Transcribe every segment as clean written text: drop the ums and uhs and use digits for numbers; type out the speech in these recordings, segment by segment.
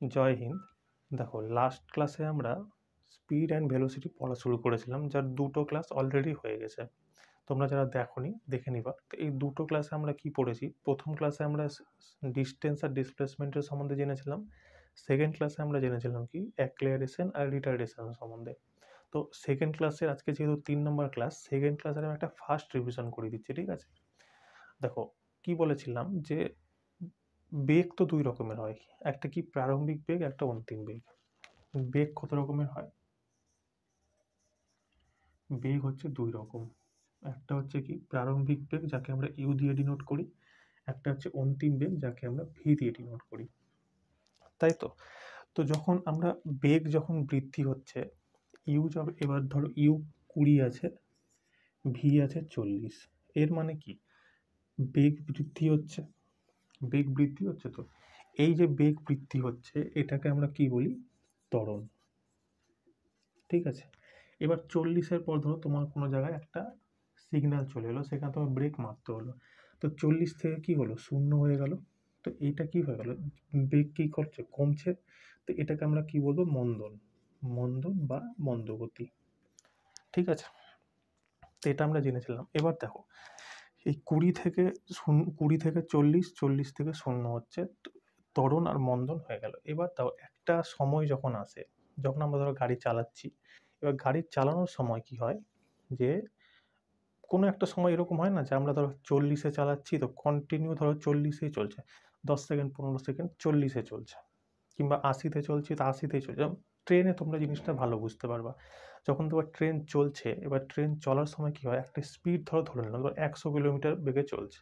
জয় হিন্দ। দেখো, লাস্ট ক্লাসে আমরা স্পিড অ্যান্ড ভেলোসিটি পড়া শুরু করেছিলাম, যার দুটো ক্লাস অলরেডি হয়ে গেছে। তোমরা যারা দেখোনি দেখে নিবা। তো এই দুটো ক্লাসে আমরা কি পড়েছি? প্রথম ক্লাসে আমরা ডিস্টেন্স আর ডিসপ্লেসমেন্টের সম্বন্ধে জেনেছিলাম। সেকেন্ড ক্লাসে আমরা জেনেছিলাম কি অ্যাক্লেয়ারেশন আর রিটার্ডেশন সম্বন্ধে। তো সেকেন্ড ক্লাসের আজকে যেহেতু 3 নম্বর ক্লাস, সেকেন্ড ক্লাসের আমি একটা ফার্স্ট রিভিশন করে দিচ্ছি, ঠিক আছে? দেখো, কি বলেছিলাম যে বেগ তো দুই রকমের হয়, একটা কি প্রারম্ভিক বেগ, একটা অন্তিম বেগ। বেগ কত রকমের হয়? বেগ হচ্ছে দুই রকম। একটা হচ্ছে কি প্রারম্ভিক বেগ, যাকে আমরা ইউ দিয়ে ডিনোট করি। একটা হচ্ছে অন্তিম বেগ, যাকে আমরা ভি দিয়ে ডিনোট করি। তাই তো? তো যখন আমরা বেগ যখন বৃদ্ধি হচ্ছে, ইউ যখন, এবার ধরো ইউ 20 আছে, ভি আছে 40। এর মানে কি? বেগ বৃদ্ধি হচ্ছে। বেগ বৃদ্ধি হচ্ছে। তো এই যে বেগ বৃদ্ধি হচ্ছে, এটাকে আমরা কি বলি? ত্বরণ। ঠিক আছে? এবার 40-এর পর ধরো তোমার কোনো জায়গায় একটা সিগন্যাল চলে এলো, সেখানে তোমার ব্রেক মারতে হলো। তো 40 থেকে কি হলো? 0 হয়ে গেল। তো এইটা কি হয়ে গেল? বেগ কি করছে? কমছে। তো এটাকে আমরা কি বলবো? মন্দন। মন্দন বা মন্দগতি। ঠিক আছে? তো এটা আমরা জেনেছিলাম। এবার দেখো, এই 20 থেকে 40, 40 থেকে 0 হচ্ছে ত্বরণ আর মন্দন হয়ে গেল। এবার দাও, একটা সময় যখন আসে, যখন আমরা ধরো গাড়ি চালাচ্ছি, এবার গাড়ি চালানোর সময় কি হয় যে কোনো একটা সময় এরকম হয় না যে আমরা ধরো 40-এ চালাচ্ছি, তো কন্টিনিউ ধরো 40-এই চলছে, 10 সেকেন্ড 15 সেকেন্ড 40-এ চলছে, কিংবা 80-তে চলছে তো 80-তেই চলছে। যেমন ট্রেনে তোমরা জিনিসটা ভালো বুঝতে পারবা। যখন তোমার ট্রেন চলছে, এবার ট্রেন চলার সময় কি হয়, একটা স্পিড ধরে নিলাম, ধরো 100 কিলোমিটার বেগে চলছে।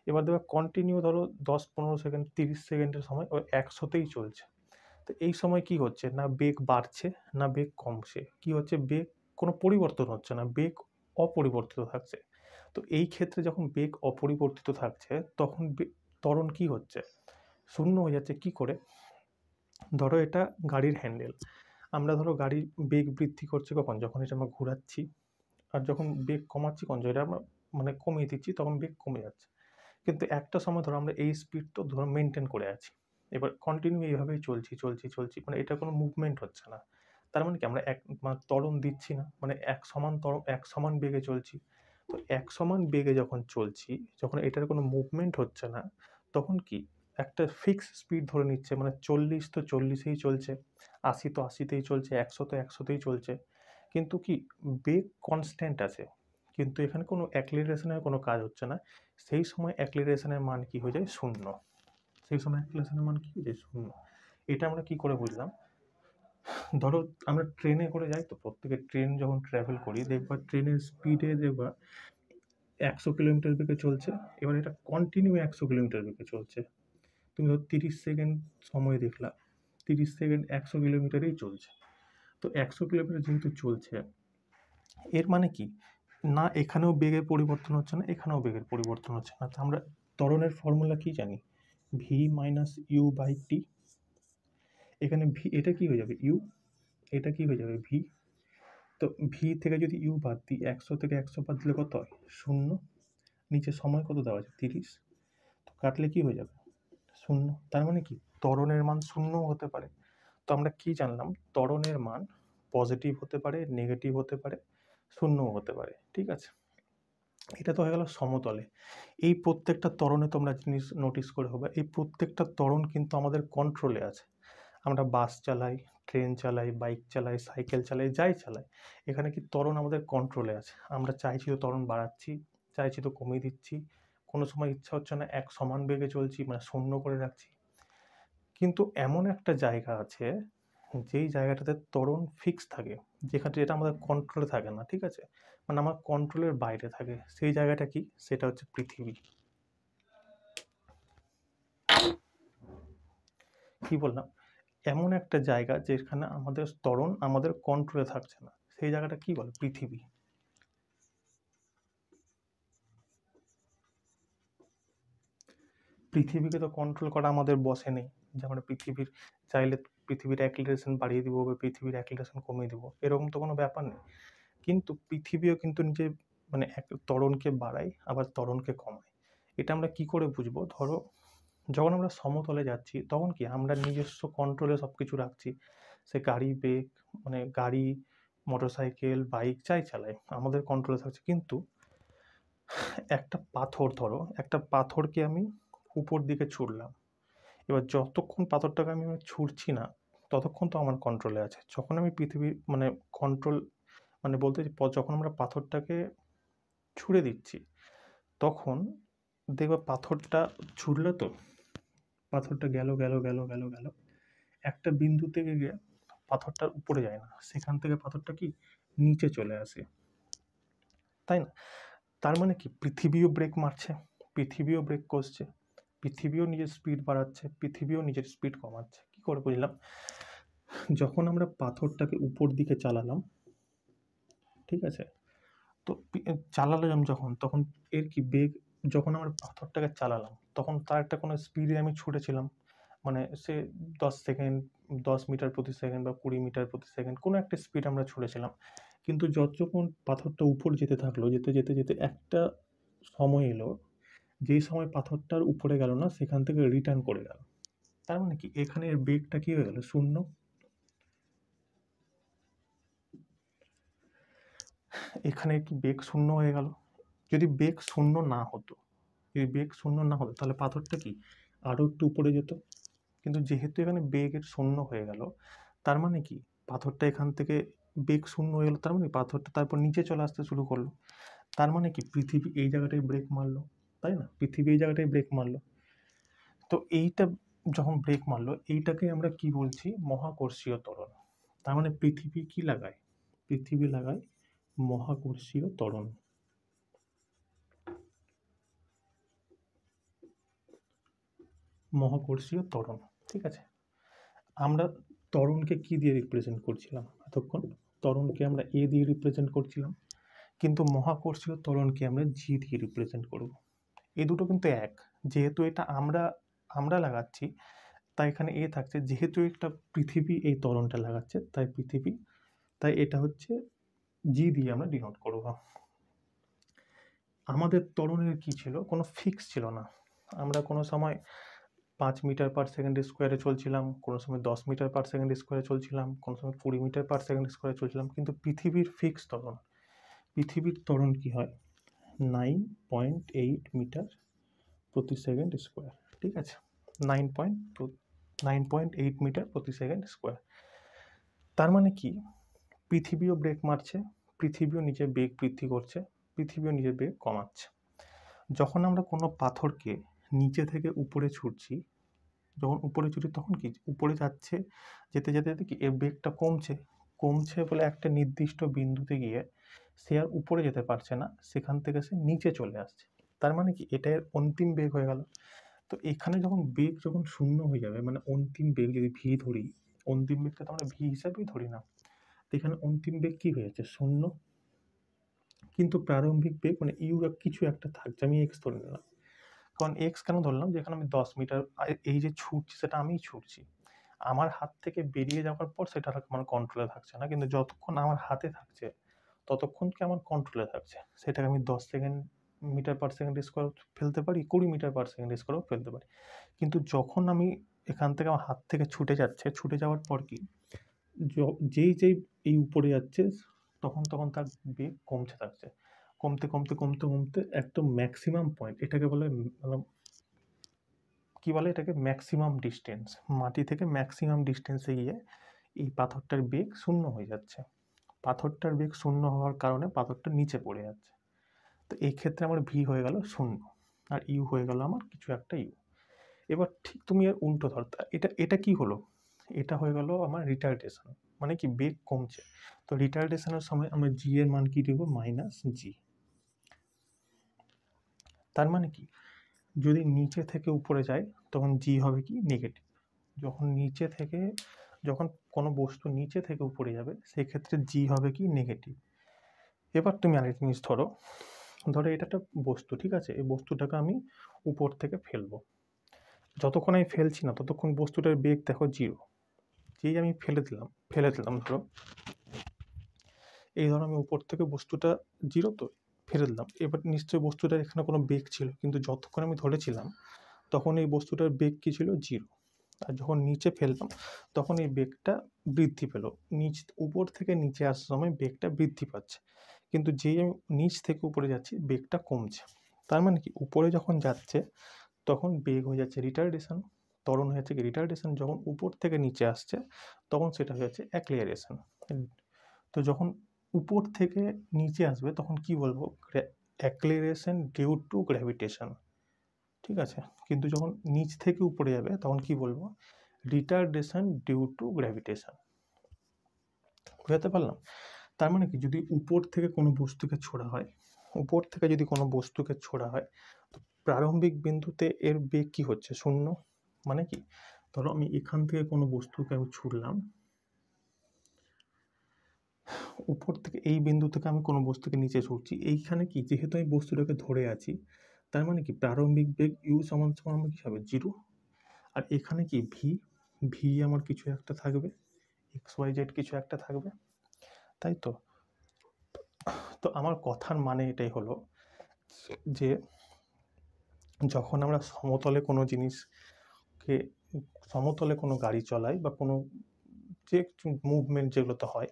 এবার দেখবে কন্টিনিউ ধরো 10-15 সেকেন্ড 30 সেকেন্ডের সময় ওই 100-তেই চলছে। তো এই সময় কি হচ্ছে না, বেগ বাড়ছে না বেগ কমছে। কি হচ্ছে? বেগ কোনো পরিবর্তন হচ্ছে না, বেগ অপরিবর্তিত থাকছে। তো এই ক্ষেত্রে যখন বেগ অপরিবর্তিত থাকছে, তখন ত্বরণ কি হচ্ছে? শূন্য হয়ে যাচ্ছে। কি করে? ধরো এটা গাড়ির হ্যান্ডেল। আমরা ধরো গাড়ির বেগ বৃদ্ধি করছি কখন? যখন এটা আমরা ঘোরাচ্ছি। আর যখন বেগ কমাচ্ছি কখন? যেটা আমরা মানে কমিয়ে দিচ্ছি, তখন বেগ কমে যাচ্ছে। কিন্তু একটা সময় ধরো আমরা এই স্পিড তো ধরো মেনটেন করে আছি। এবার কন্টিনিউ এইভাবেই চলছি, মানে এটা কোনো মুভমেন্ট হচ্ছে না। তার মানে কি? আমরা মানে ত্বরণ দিচ্ছি না, মানে এক সমান বেগে চলছি। তো এক সমান বেগে যখন চলছি, যখন এটার কোনো মুভমেন্ট হচ্ছে না, তখন কি একটা ফিক্স স্পিড ধরে নিচ্ছে, মানে 40 তো 40-এই চলছে, 80 তো 80-তেই চলছে, 100 তো 100-তেই চলছে। কিন্তু কি বেগ কনস্ট্যান্ট আছে, কিন্তু এখানে কোনো অ্যাক্সিলারেশনের কোনো কাজ হচ্ছে না। সেই সময় অ্যাক্সিলারেশনের মান কি হয়ে যায়? 0। সেই সময় অ্যাক্সিলারেশনের মান কি হয়ে যায়? 0। এটা আমরা কি করে বুঝলাম? ধরো আমরা ট্রেনে করে যাই, তো প্রত্যেকে ট্রেন যখন ট্রাভেল করি, দেখবা ট্রেনের স্পিডে দেখবা 100 কিলোমিটার বেগে চলছে। এবার এটা কন্টিনিউ 100 কিলোমিটার বেগে চলছে। তুমি ধরো 30 সেকেন্ড সময় দেখলা, 30 সেকেন্ড 100 কিলোমিটারেই চলছে। তো 100 কিলোমিটার যেহেতু চলছে, এর মানে কি? না এখানেও বেগের পরিবর্তন হচ্ছে না, এখানেও বেগের পরিবর্তন হচ্ছে না। তো আমরা ত্বরণের ফর্মুলা কি জানি? V minus you by T. এখানে ভি, এটা কি হয়ে যাবে? ইউ। এটা কি হয়ে যাবে? ভি। তো ভি থেকে যদি ইউ বাদ দিই, 100 থেকে 100 বাদ দিলে কত হয়? 0। নিচে সময় কত দেওয়া আছে? 30। তো কাটলে কি হয়ে যাবে? 0। তার মানে কি ত্বরণের মান 0 হতে পারে। তো আমরা কি জানলাম? ত্বরণের মান পজিটিভ হতে পারে, নেগেটিভ হতে পারে, 0ও হতে পারে। ঠিক আছে? এটা তো হয়ে গেল সমতলে। এই প্রত্যেকটা ত্বরণে তোমরা জিনিস নোটিস করে হবে, এই প্রত্যেকটা ত্বরণ কিন্তু আমাদের কন্ট্রোলে আছে। আমরা বাস চালাই, ট্রেন চালাই, বাইক চালাই, সাইকেল চালাই, যাই চালাই, এখানে কি ত্বরণ আমাদের কন্ট্রোলে আছে। আমরা চাইছি তো ত্বরণ বাড়াচ্ছি, চাইছি তো কমিয়ে দিচ্ছি। কোনো সময় ইচ্ছা হচ্ছে না এক সমান বেগে চলছি, মানে 0 করে রাখছি। কিন্তু এমন একটা জায়গা আছে, যেই জায়গাটাতে ত্বরণ ফিক্স থাকে, যেটা আমাদের কন্ট্রোলে থাকে না। ঠিক আছে? মানে আমার কন্ট্রোলের বাইরে থাকে। সেই জায়গাটা কি? সেটা হচ্ছে পৃথিবী। কি বললাম? এমন একটা জায়গা যেখানে আমাদের ত্বরণ আমাদের কন্ট্রোলে থাকছে না, সেই জায়গাটা কি বলে? পৃথিবী। পৃথিবীকে তো কন্ট্রোল করা আমাদের বসে নেই, যে আমরা পৃথিবীর চাইলে পৃথিবীর অ্যাক্সিলারেশন বাড়িয়ে দিব বা পৃথিবীর অ্যাক্সিলারেশন কমিয়ে দিব, এরকম তো কোনো ব্যাপার নেই। কিন্তু পৃথিবীও কিন্তু নিজে মানে এক ত্বরণকে বাড়ায়, আবার ত্বরণকে কমায়। এটা আমরা কি করে বুঝবো? ধরো যখন আমরা সমতলে যাচ্ছি তখন কি আমরা নিজস্ব কন্ট্রোলে সব কিছু রাখছি, সে গাড়ি বেগ মানে গাড়ি মোটরসাইকেল বাইক যাই চালাই আমাদের কন্ট্রোলে থাকছে। কিন্তু একটা পাথর ধরো, একটা পাথরকে আমি উপর দিকে ছুড়লাম, এবার যতক্ষণ পাথরটাকে আমি ছুঁড়ছি না ততক্ষণ তো আমার কন্ট্রোলে আছে। যখন আমি পৃথিবীর মানে কন্ট্রোল মানে বলতে যখন আমরা পাথরটাকে ছুঁড়ে দিচ্ছি তখন দেখবে পাথরটা ছুটলো, তো পাথরটা গেল গেল গেল গেল গেল একটা বিন্দু থেকে গিয়ে পাথরটা উপরে যায় না, সেখান থেকে পাথরটা কি নিচে চলে আসে, তাই না? তার মানে কি পৃথিবীও ব্রেক মারছে, পৃথিবীও ব্রেক করছে, পৃথিবীও নিজের স্পিড বাড়াচ্ছে, পৃথিবীও নিজের স্পিড কমাচ্ছে। কি করে বুঝলাম? যখন আমরা পাথরটাকে উপর দিকে চালালাম, ঠিক আছে, তো চালালাম যখন, তখন এর কি বেগ, যখন আমরা পাথরটাকে চালালাম তখন তার একটা কোনো স্পিডে আমি ছুটেছিলাম, মানে সে 10 সেকেন্ড 10 মিটার প্রতি সেকেন্ড বা 20 মিটার প্রতি সেকেন্ড কোনো একটা স্পিড আমরা ছুটেছিলাম। কিন্তু যতক্ষণ পাথরটা উপর যেতে থাকলো, যেতে যেতে যেতে একটা সময় এলো যেই সময় পাথরটার উপরে গেল না, সেখান থেকে রিটার্ন করে গেল। তার মানে কি এখানে এর বেগটা কি হয়ে গেল? শূন্য। এখানে কি বেগ শূন্য হয়ে গেল? যদি বেগ শূন্য না হতো, যদি বেগ শূন্য না হতো তাহলে পাথরটা কি আরও একটু উপরে যেত। কিন্তু যেহেতু এখানে বেগের শূন্য হয়ে গেল, তার মানে কি পাথরটা এখান থেকে বেগ শূন্য হয়ে গেল, তার মানে পাথরটা তারপর নিচে চলে আসতে শুরু করলো। তার মানে কি পৃথিবী এই জায়গাটায় ব্রেক মারলো, তাই না? পৃথিবী এই জায়গাটায় ব্রেক মারলো। তো এইটা যখন ব্রেক মারলো, এইটাকে আমরা কি বলছি? মহাকর্ষীয় ত্বরণ। তার মানে পৃথিবী কি লাগায়? পৃথিবী লাগায় মহাকর্ষীয় ত্বরণ। মহাকর্ষীয় ত্বরণ, ঠিক আছে। আমরা ত্বরণকে কি দিয়ে রিপ্রেজেন্ট করছিলাম এতক্ষণ? ত্বরণকে আমরা এ দিয়ে রিপ্রেজেন্ট করছিলাম, কিন্তু মহাকর্ষীয় ত্বরণকে আমরা জি দিয়ে রিপ্রেজেন্ট করব। এই দুটো কিন্তু এক। যেহেতু এটা আমরা আমরা লাগাচ্ছি তাই এখানে এ থাকছে, যেহেতু একটা পৃথিবী এই ত্বরণটা লাগাচ্ছে তাই পৃথিবী, তাই এটা হচ্ছে জি দিয়ে আমরা ডিনোট করব। আমাদের ত্বরণের কি ছিল? কোনো ফিক্স ছিল না। আমরা কোনো সময় 5 মিটার/সেকেন্ড স্কোয়ারে চলছিলাম, কোনো সময় 10 মিটার/সেকেন্ড স্কোয়ারে চলছিলাম, কোনো সময় 20 মিটার/সেকেন্ড স্কোয়ারে চলছিলাম, কিন্তু পৃথিবীর ফিক্স ত্বরণ, পৃথিবীর ত্বরণ কি হয়? 9.8 মিটার/সেকেন্ড স্কোয়ার, ঠিক আছে। 9.8 মিটার/সেকেন্ড স্কোয়ার। তার মানে কি পৃথিবীও ব্রেক মারছে, পৃথিবীও নিজের বেগ বৃদ্ধি করছে, পৃথিবীও নিজের বেগ কমাচ্ছে। যখন আমরা কোনো পাথরকে নিচে থেকে উপরে ছুটছি, যখন উপরে ছুটি তখন কি উপরে যাচ্ছে, যেতে যেতে যেতে কি এর বেগটা কমছে, কমছে বলে একটা নির্দিষ্ট বিন্দুতে গিয়ে সে আর উপরে যেতে পারছে না, সেখান থেকে সে নিচে চলে আসছে। তার মানে কি এটা এর অন্তিম বেগ হয়ে গেল। তো এখানে যখন বেগ যখন শূন্য হয়ে যাবে, মানে অন্তিম বেগ যদি ভি ধরি, অন্তিম বেগটা তো আমরা ভি হিসাবেই ধরি না, তো এখানে অন্তিম বেগ কি হয়েছে? শূন্য। কিন্তু প্রারম্ভিক বেগ মানে ইউ কিছু একটা থাকছে, আমি এক্স ধরে নিলাম। কারণ এক্স কেন ধরলাম? যেখানে আমি 10 মিটার এই যে ছুটছি সেটা আমিই ছুটছি, আমার হাত থেকে বেরিয়ে যাওয়ার পর সেটা আমার কন্ট্রোলে থাকছে না, কিন্তু যতক্ষণ আমার হাতে থাকছে ততক্ষণ কি আমার কন্ট্রোলে থাকছে। সেটাকে আমি 10 মিটার/সেকেন্ড স্কোয়ার ফেলতে পারি, 20 মিটার/সেকেন্ড স্কোয়ারও ফেলতে পারি। কিন্তু যখন আমি এখান থেকে আমার হাত থেকে ছুটে যাচ্ছে, ছুটে যাওয়ার পর কি যেই যেই এই উপরে যাচ্ছে তখন তখন তার বেগ কমছে থাকছে, কমতে কমতে কমতে কমতে একদম ম্যাক্সিমাম পয়েন্ট, এটাকে বলে কি বলে এটাকে? Maximum distance. মাটি থেকে ম্যাক্সিমাম ডিস্টেন্সে গিয়ে এই পাথরটার বেগ শূন্য হয়ে যাচ্ছে। পাথরটার বেগ শূন্য হওয়ার কারণে পাথরটা নিচে পড়ে যাচ্ছে। তো এই ক্ষেত্রে আমার ভি হয়ে গেল শূন্য, আর ইউ হয়ে গেল আমার কিছু একটা ইউ। এবার ঠিক তুমি এর উল্টো ধর, এটা এটা কি হলো? এটা হয়ে গেল আমার রিটার্ডেশন, মানে কি বেগ কমছে। তো রিটার্ডেশনের সময় আমরা জি এর মান কি দেবো? -জি। তার মানে কি যদি নিচে থেকে উপরে যায় তখন জি হবে কি? নেগেটিভ। যখন নিচে থেকে, যখন কোনো বস্তু নিচে থেকে উপরে যাবে সেক্ষেত্রে জি হবে কি? নেগেটিভ। এবার তুমি আরেকটা জিনিস ধরো, এটা একটা বস্তু, ঠিক আছে, এই বস্তুটাকে আমি উপর থেকে ফেলবো। যতক্ষণ আমি ফেলছি না ততক্ষণ বস্তুটার বেগ দেখো জিরো। যেই আমি ফেলে দিলাম ধরো, এই ধরো আমি উপর থেকে বস্তুটা জিরো তো ফেলে দিলাম, এবার নিশ্চয়ই বস্তুটার এখানে কোনো বেগ ছিল, কিন্তু যতক্ষণ আমি ধরেছিলাম তখন এই বস্তুটার বেগ কী ছিল, 0। আর যখন নিচে ফেললাম তখন এই বেগটা বৃদ্ধি পেল, উপর থেকে নিচে আসার সময় বেগটা বৃদ্ধি পাচ্ছে, কিন্তু যে নিচ থেকে উপরে যাচ্ছি বেগটা কমছে। তার মানে কি, উপরে যখন যাচ্ছে তখন বেগ হয়ে যাচ্ছে রিটার্ডেশন, ত্বরণ হয়ে যাচ্ছে কি রিটার্ডেশন, যখন উপর থেকে নিচে আসছে তখন সেটা হয়ে যাচ্ছে অ্যাক্সিলারেশন। তো যখন উপর থেকে নিচে আসবে তখন কি বলবো, অ্যাক্সিলারেশন ডিউ টু গ্র্যাভিটেশন, ঠিক আছে। কিন্তু যখন নিচ থেকে উপরে যাবে তখন কি বলবো, রিটার্ডেশন ডিউ টু গ্র্যাভিটেশন। বুঝাতে পারলাম? তার মানে কি, যদি উপর থেকে কোনো বস্তুকে ছোড়া হয়, উপর থেকে যদি কোনো বস্তুকে ছোড়া হয় তো প্রারম্ভিক বিন্দুতে এর বেগ কি হচ্ছে, 0। মানে কি, ধরো আমি এখান থেকে কোনো বস্তুকে আমি ছুড়লাম, উপর থেকে এই বিন্দু থেকে আমি কোনো বস্তুকে নিচে ছুটছি, এইখানে কি, যেহেতু আমি বস্তুটাকে ধরে আছি, তার মানে কি প্রারম্ভিক বেগ ইউ সমান সমান আমার কি হবে, 0। আর এখানে কি ভি আমার কিছু একটা থাকবে, এক্স ওয়াই জেড কিছু একটা থাকবে, তাই তো। তো আমার কথার মানে এটাই হলো যে যখন আমরা সমতলে কোনো জিনিসকে, সমতলে কোনো গাড়ি চলাই বা কোনো যে মুভমেন্ট যেগুলোতে হয়,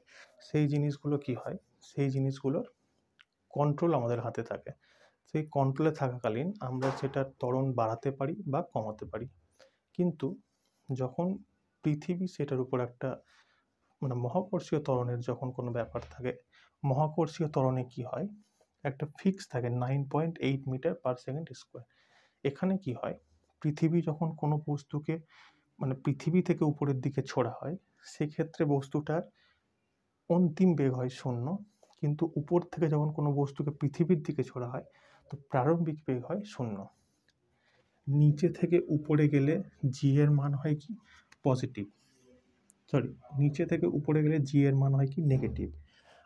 সেই জিনিসগুলো কি হয়, সেই জিনিসগুলোর কন্ট্রোল আমাদের হাতে থাকে। সেই কন্ট্রোলে থাকাকালীন আমরা সেটার ত্বরণ বাড়াতে পারি বা কমাতে পারি। কিন্তু যখন পৃথিবী সেটার উপর একটা মানে মহাকর্ষীয় ত্বরণের যখন কোনো ব্যাপার থাকে, মহাকর্ষীয় ত্বরণে কি হয়, একটা ফিক্স থাকে 9.8 মিটার পার সেকেন্ড স্কোয়ার। এখানে কি হয়, পৃথিবী যখন কোনো বস্তুকে মানে পৃথিবী থেকে উপরের দিকে ছোড়া হয়, সেক্ষেত্রে বস্তুটার অন্তিম বেগ হয় 0, কিন্তু উপর থেকে যখন কোনো বস্তুকে পৃথিবীর দিকে ছোড়া হয় তো প্রারম্ভিক বেগ হয় 0। নিচে থেকে উপরে গেলে জি এর মান হয় কি, পজিটিভ, সরি, নিচে থেকে উপরে গেলে জি এর মান হয় কি, নেগেটিভ।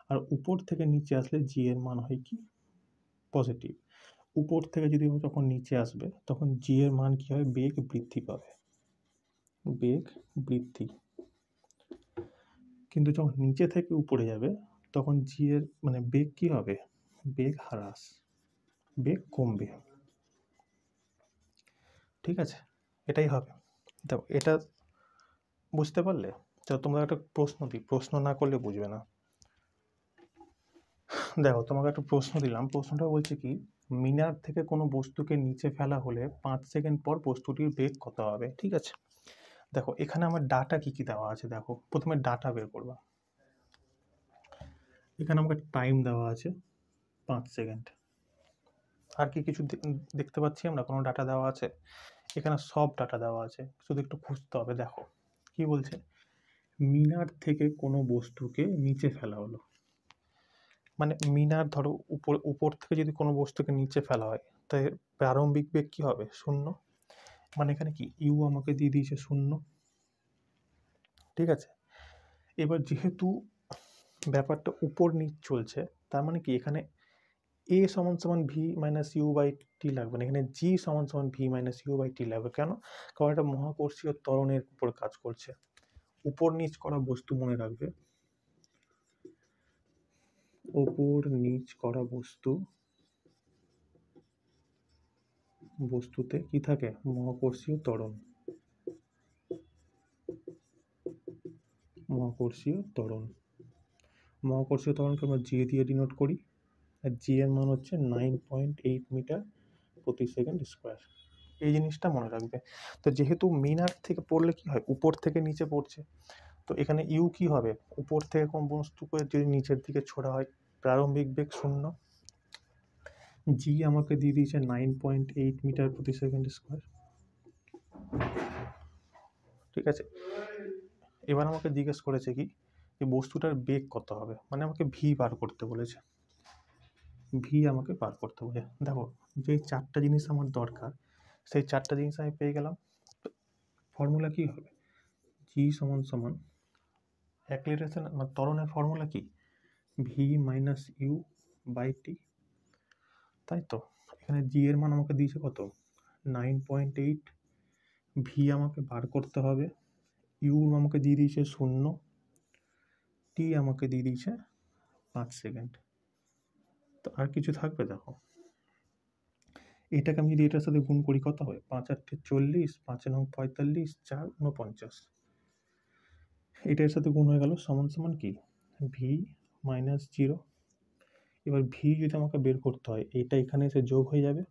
আর উপর থেকে নিচে আসলে জি এর মান হয় কি, পজিটিভ। উপর থেকে যদি যখন নিচে আসবে তখন জি এর মান কি হয়, বেগ বৃদ্ধি পাবে, বেগ বৃদ্ধি। কিন্তু যখন নিচে থেকে উপরে যাবে তখন জি এর মানে বেগ কি হবে, বেগ হ্রাস, বেগ কমবে, ঠিক আছে। এটাই হবে। দেখো এটা বুঝতে পারলে? তো তোমরা একটা প্রশ্ন দিই, প্রশ্ন না করলে বুঝবে না। দেখো তোমাকে একটা প্রশ্ন দিলাম, প্রশ্নটা বলছে কি, মিনার থেকে কোনো বস্তুকে নিচে ফেলা হলে 5 সেকেন্ড পর বস্তুটির বেগ কত হবে, ঠিক আছে। দেখো এখানে আমার ডাটা কি কি দেওয়া আছে, দেখো প্রথমে ডাটা বের করবা। এখানে আমাকে টাইম দেওয়া আছে 5 সেকেন্ড। আর কি কিছু দেখতে পাচ্ছি আমরা, কোনো ডাটা দেওয়া আছে? এখানে সব ডাটা দেওয়া আছে, শুধু একটু খুঁজতে হবে। দেখো কি বলছে, মিনার থেকে কোনো বস্তুকে নিচে ফেলা হলো, মানে মিনার ধরো উপর থেকে যদি কোনো বস্তুকে নিচে ফেলা হয় তাই প্রারম্ভিক বেগ কি হবে, 0। মানে এখানে কি ইউ আমাকে দিয়ে দিয়েছে 0, ঠিক আছে। এবার যেহেতু ব্যাপারটা উপর নিচ চলছে, তার মানে কি এখানে এ সমান সমান V minus you by T লাগবে না, এখানে জি সমান সমান V minus you by T লাগবে। কেন? কারণ এটা মহাকর্ষীয় ত্বরণের উপর কাজ করছে। উপর নিচ করা বস্তু মনে রাখবে, উপর নিচ করা বস্তুতে কি থাকে, মহাকর্ষীয় ত্বরণ, মহাকর্ষীয় ত্বরণ। মহাকর্ষীয় ত্বরণকে আমরা জি দিয়ে ডিনোট করি, আর জি এর মান হচ্ছে 9.8 মিটার প্রতি সেকেন্ড স্কোয়ার। এই জিনিসটা মনে রাখবে। তো যেহেতু মিনার থেকে পড়লে কি হয়, উপর থেকে নিচে পড়ছে, তো এখানে ইউ কি হবে, উপর থেকে কোন বস্তুকে যদি নিচের দিকে ছোড়া হয় প্রারম্ভিক বেগ 0, জি আমাকে দিয়ে দিয়েছে 9.8 মিটার প্রতি সেকেন্ড স্কোয়ার, ঠিক আছে। এবার আমাকে জিজ্ঞেস করেছে কি, যে বস্তুটার বেগ কত হবে, মানে আমাকে ভি বার করতে বলেছে, ভি আমাকে বার করতে বলে। দেখো যে 4টা জিনিস আমার দরকার সেই 4টা জিনিস আমি পেয়ে গেলাম। ফর্মুলা কি হবে, জি সমান সমান অ্যাক্সিলারেশন মানে ত্বরণের ফর্মুলা কি, V minus you by T, তাই তো। এখানে জি এর মান আমাকে দিয়েছে কত, 9.8, ভি আমাকে বার করতে হবে, ইউ আমাকে দিয়ে দিয়েছে 0, টি আমাকে দিয়ে দিয়েছে 5 সেকেন্ড। তো আর কিছু থাকবে, দেখো এটাকে আমি যদি এটার সাথে গুণ করি কত হবে? ৫ × ৮ = ৪০, ৫ × ৯ = ৪৫, ৪ × ৪৯। এটার সাথে গুণ হয়ে গেল সমান সমান কি? V minus 0। এবার ভি যদি আমাকে বের করতে হয়, এটা এখানে এসে যোগ হয়ে যাবে।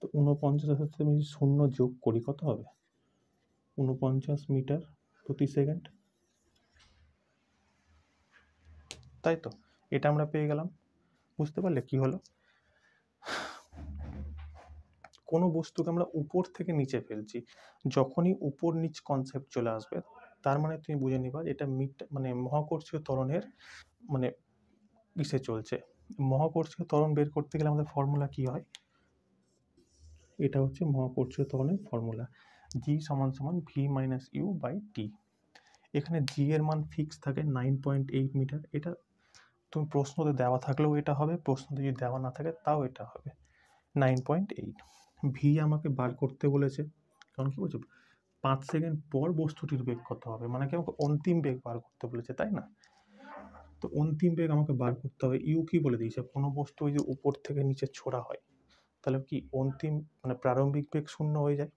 তো ৪৯-এর সাথে আমি যদি ০ যোগ করি কত হবে? ৪৯ মিটার প্রতি সেকেন্ড। তাই তো? এটা আমরা পেয়ে গেলাম। বুঝতে পারলে কি হলো? কোনো বস্তুকে আমরা উপর থেকে নিচে ফেলছি, যখনই উপর নিচ কনসেপ্ট চলে আসবে, তার মানে তুমি বুঝে নিবা এটা মানে মহাকর্ষীয় ত্বরণের মানে ইসে চলছে। মহাকর্ষীয় ত্বরণ বের করতে গেলে আমাদের ফর্মুলা কি হয়? এটা হচ্ছে মহাকর্ষীয় ত্বরণের formula, G = V - U / T। এখানে G এর মান ফিক্স থাকে 9.8 মিটার। এটা তুমি প্রশ্নতে দেওয়া থাকলেও এটা হবে, প্রশ্নতে যদি দেওয়া না থাকে তাও এটা হবে 9.8। ভি আমাকে বার করতে বলেছে, কারণ কি বলছে 5 সেকেন্ড পর বস্তুটির বেগ কত হবে, মানে কি আমাকে অন্তিম বেগ বার করতে বলেছে, তাই না? তো অন্তিম বেগ আমাকে বার করতে হবে। ইউ কি বলে দিয়েছে? কোনো বস্তু যদি উপর থেকে নিচে ছোড়া হয় তাহলে কি অন্তিম মানে প্রারম্ভিক বেগ 0 হয়ে যায়।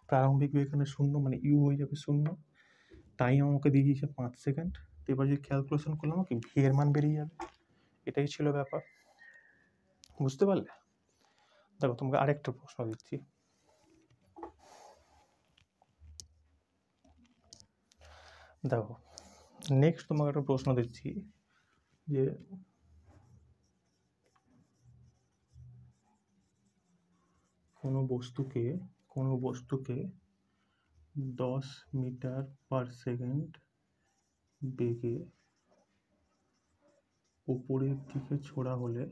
প্রারম্ভিক বেগ এখানে 0 মানে ইউ হয়ে যাবে 0। টাইম আমাকে দিয়ে দিয়েছে 5 সেকেন্ড। তো এবার যদি ক্যালকুলেশন করলে আমাকে ভি এর মান বেরিয়ে যাবে। এটাই ছিল ব্যাপার। বুঝতে পারলে? দেখো তোমাকে আরেকটা প্রশ্ন দিচ্ছি। দেখো নেক্সট তোমাকে একটা প্রশ্ন দিচ্ছি যে কোনো বস্তুকে 10 মিটার পার সেকেন্ড বেগে উপরের দিকে ছোড়া হলে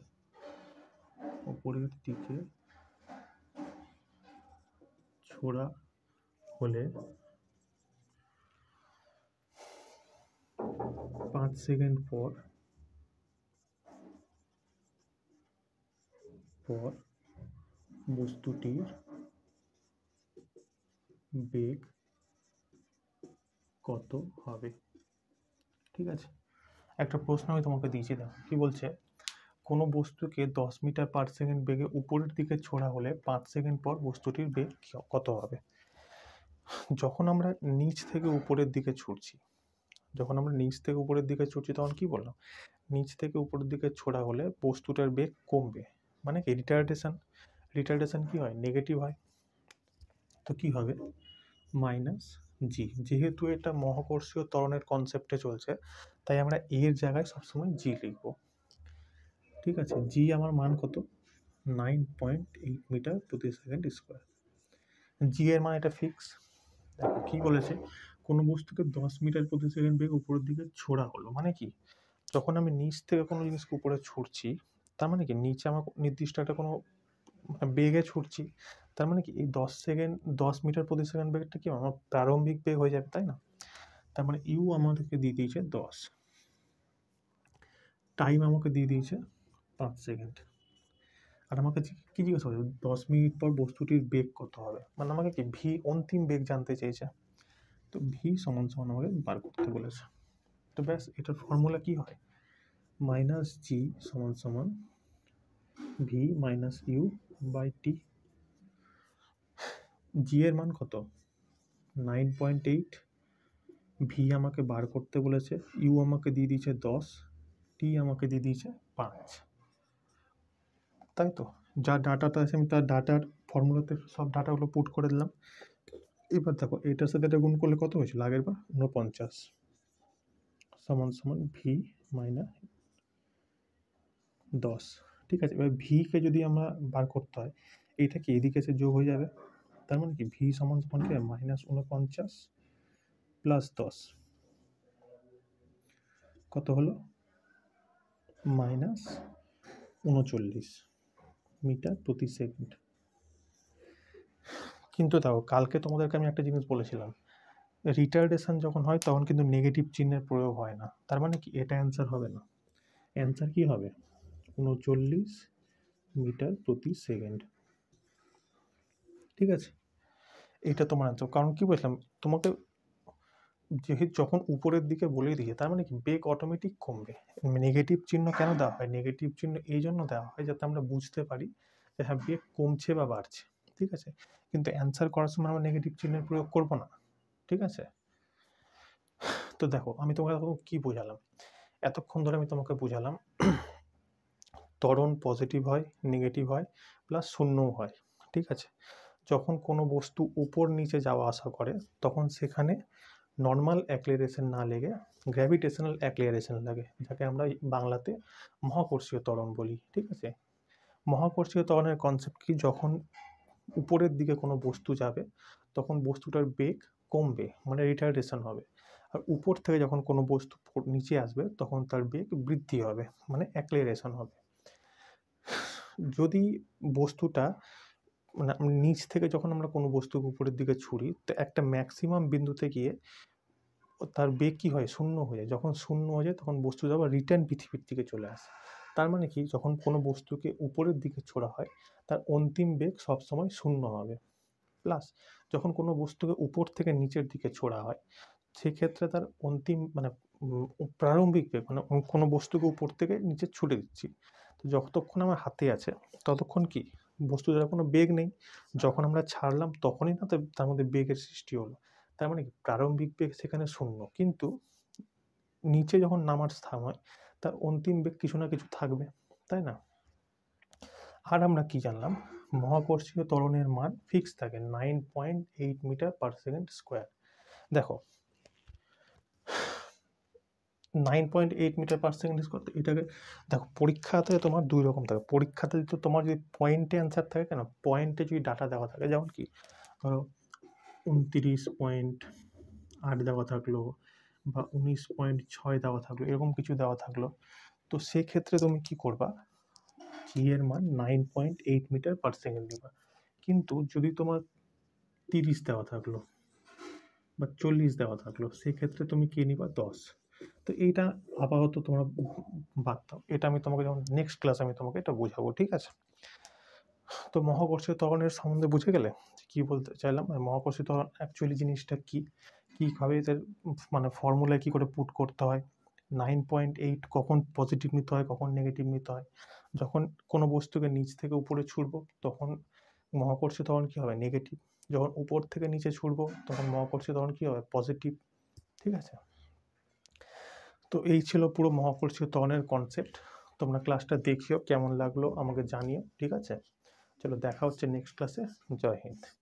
5 সেকেন্ড পর বস্তুটির বেগ কত হবে? ঠিক আছে, একটা প্রশ্ন আমি তোমাকে দিয়েছি, দেখো কি বলছে। কোনো বস্তুকে 10 মিটার পার সেকেন্ড বেগে উপরের দিকে ছোড়া হলে 5 সেকেন্ড পর বস্তুটির বেগ কত হবে? যখন আমরা নিচ থেকে উপরের দিকে ছুটছি তখন কি বললাম? নিচ থেকে উপরের দিকে ছোড়া হলে বস্তুটার বেগ কমবে, মানে কি রিটার্ডেশন কি হয়? নেগেটিভ হয়। তো কি হবে? মাইনাস জি। যেহেতু এটা মহাকর্ষীয় ত্বরণের কনসেপ্টে চলছে, তাই আমরা এর জায়গায় সবসময় জি লিখব। ঠিক আছে, জি আমার মান কত? 9.8 মিটার প্রতি সেকেন্ড স্কোয়ার। জি এর মান এটা ফিক্স। দেখো কি বলেছে, কোনো বস্তুকে 10 মিটার প্রতি সেকেন্ড বেগে উপরের দিকে ছোড়া হলো, মানে কি যখন আমি নিচ থেকে কোনো জিনিসকে উপরে ছুটছি, তার মানে কি নিচে আমার নির্দিষ্ট একটা কোনো বেগে ছুটছি, তার মানে কি এই 10 মিটার প্রতি সেকেন্ড বেগটা কি আমার প্রারম্ভিক বেগ হয়ে যাবে, তাই না? তার মানে ইউ আমাদেরকে দিয়ে দিয়েছে 10, টাইম আমাকে দিয়ে দিয়েছে 5 সেকেন্ড, আর আমাকে কি জিজ্ঞাসা করছে? 10 মিনিট পর বস্তুটির বেগ কত হবে, মানে আমাকে কি ভি অন্তিম বেগ জানতে চেয়েছে। তো ভি সমান আমাকে বার করতে বলেছে। তো ব্যাস, এটার ফর্মুলা কি হয়? মাইনাস জি সমান V minus you by T. জি এর মান কত? 9.8। ভি আমাকে বার করতে বলেছে, ইউ আমাকে দিয়ে দিয়েছে 10, টি আমাকে দিয়ে দিয়েছে 5। তাই তো? যা ডাটাটা আছে আমি তার ডাটার ফর্মুলাতে সব ডাটাগুলো পুট করে দিলাম। এবার দেখো এটার সাথে এটা গুণ করলে কত হয়েছিল আগের বার? 49 সমান ভি মাইনাস 10। ঠিক আছে, এবার ভিকে যদি আমরা বার করতে হয়, এইটা কি এদিকে এসে যোগ হয়ে যাবে। তার মানে কি ভি সমান কি? -49 প্লাস 10 কত হলো? -39 মিটার প্রতি সেকেন্ড। কিন্তু দেখো কালকে তোমাদেরকে আমি একটা জিনিস বলেছিলাম, রিটার্ডেশন যখন হয় তখন কিন্তু নেগেটিভ চিহ্নের প্রয়োগ হয় না। তার মানে কি এটা অ্যান্সার হবে না। অ্যান্সার কি হবে? 39 মিটার প্রতি সেকেন্ড। ঠিক আছে, এটা তোমার অ্যান্সার। কারণ কি বলছিলাম তোমাকে, যেহেতু যখন উপরের দিকে বলে দিয়েছে তার মানে কি বেগ অটোমেটিক কমবে। নেগেটিভ চিহ্ন কেন দেওয়া হয়? নেগেটিভ চিহ্ন এই জন্য দেওয়া হয় যাতে আমরা বুঝতে পারি যে হ্যাঁ বেগ কমছে বা বাড়ছে, ঠিক আছে? কিন্তু অ্যান্সার করার সময় আমরা নেগেটিভ চিহ্নের প্রয়োগ করব না, ঠিক আছে? তো দেখো আমি তোমাকে কি বোঝালাম, এতক্ষণ ধরে আমি তোমাকে বোঝালাম ত্বরণ পজিটিভ হয়, নেগেটিভ হয়, প্লাস শূন্যও হয়, ঠিক আছে? যখন কোনো বস্তু উপর নিচে যাওয়া আসা করে তখন সেখানে নর্মাল অ্যাক্সিলারেশন না লেগে গ্র্যাভিটেশনাল অ্যাক্সিলারেশন লাগে, যাকে আমরা বাংলাতে মহাকর্ষীয় ত্বরণ বলি, ঠিক আছে? মহাকর্ষীয় ত্বরণের কনসেপ্ট কি, যখন উপরের দিকে কোনো বস্তু যাবে তখন বস্তুটার বেগ কমবে, মানে রিটার্ডেশন হবে। আর উপর থেকে যখন কোনো বস্তু নিচে আসবে তখন তার বেগ বৃদ্ধি হবে, মানে অ্যাক্সিলারেশন হবে। যদি বস্তুটা মানে নিচ থেকে যখন আমরা কোনো বস্তুকে উপরের দিকে ছুড়ি তো একটা ম্যাক্সিমাম বিন্দুতে গিয়ে তার বেগ কী হয়, শূন্য হয়ে যায়। যখন শূন্য হয়ে যায় তখন বস্তুটা আবার রিটার্ন পৃথিবীর দিকে চলে আসে। তার মানে কি, যখন কোনো বস্তুকে উপরের দিকে ছোড়া হয় তার অন্তিম বেগ সবসময় শূন্য হবে। প্লাস যখন কোনো বস্তুকে উপর থেকে নিচের দিকে ছোড়া হয় সেক্ষেত্রে তার অন্তিম মানে প্রারম্ভিক বেগ, মানে কোনো বস্তুকে উপর থেকে নিচে ছুটে দিচ্ছি, তো যতক্ষণ আমার হাতে আছে ততক্ষণ কি বস্তুটার কোনো বেগ নেই, যখন আমরা ছাড়লাম তখনই না তার মধ্যে বেগের সৃষ্টি হলো। তার মানে কি প্রারম্ভিক বেগ সেখানে শূন্য, কিন্তু নিচে যখন নামার স্থান হয় তার অন্তিম বেগ কিছু না কিছু থাকবে, তাই না? আর আমরা কি জানলাম, মহাকর্ষীয় ত্বরণের মান ফিক্স থাকে 9.8 মিটার পার সেকেন্ড স্কোয়ার। দেখো 9.8 মিটার পার সেকেন্ড স্কোয়ার, এটাকে দেখো পরীক্ষাতে তোমার দুই রকম থাকে। পরীক্ষাতে তো তোমার যদি পয়েন্টে অ্যান্সার থাকে, কেন পয়েন্টে যদি ডাটা দেওয়া থাকে, যেমন কি ধরো 29.8 দেওয়া থাকলো বা 19.6 দেওয়া থাকলো, এরকম কিছু দেওয়া থাকলো, তো সেক্ষেত্রে তুমি কি করবা, জি এর মান 9.8 মিটার পার সেকেন্ড দিবা। কিন্তু যদি তোমার 30 দেওয়া থাকলো বা 40 দেওয়া থাকলো সেক্ষেত্রে তুমি কি নিবা, 10। তো এইটা আপাতত তোমরা বাদ দাও, এটা আমি তোমাকে যখন নেক্সট ক্লাস আমি তোমাকে এটা বোঝাবো, ঠিক আছে? তো মহাকর্ষীয় ত্বরণের সম্বন্ধে বুঝে গেলে কি বলতে চাইলাম, মহাকর্ষীয় ত্বরণ অ্যাকচুয়ালি জিনিসটা কি, কীভাবে এদের মানে ফর্মুলায় কী করে পুট করতে হয়, 9.8 কখন পজিটিভ নিতে হয় কখন নেগেটিভ নিতে হয়, যখন কোনো বস্তুকে নিচ থেকে উপরে ছুড়বো তখন মহাকর্ষীয় ত্বরণ কী হবে, নেগেটিভ, যখন উপর থেকে নিচে ছুড়বো তখন মহাকর্ষীয় ত্বরণ কী হবে, পজিটিভ, ঠিক আছে? তো এই ছিল পুরো মহাকর্ষীয় ত্বরণের কনসেপ্ট। তোমরা ক্লাসটা দেখিও, কেমন লাগলো আমাকে জানিও, ঠিক আছে? চলো দেখা হচ্ছে নেক্সট ক্লাসে। জয় হিন্দ।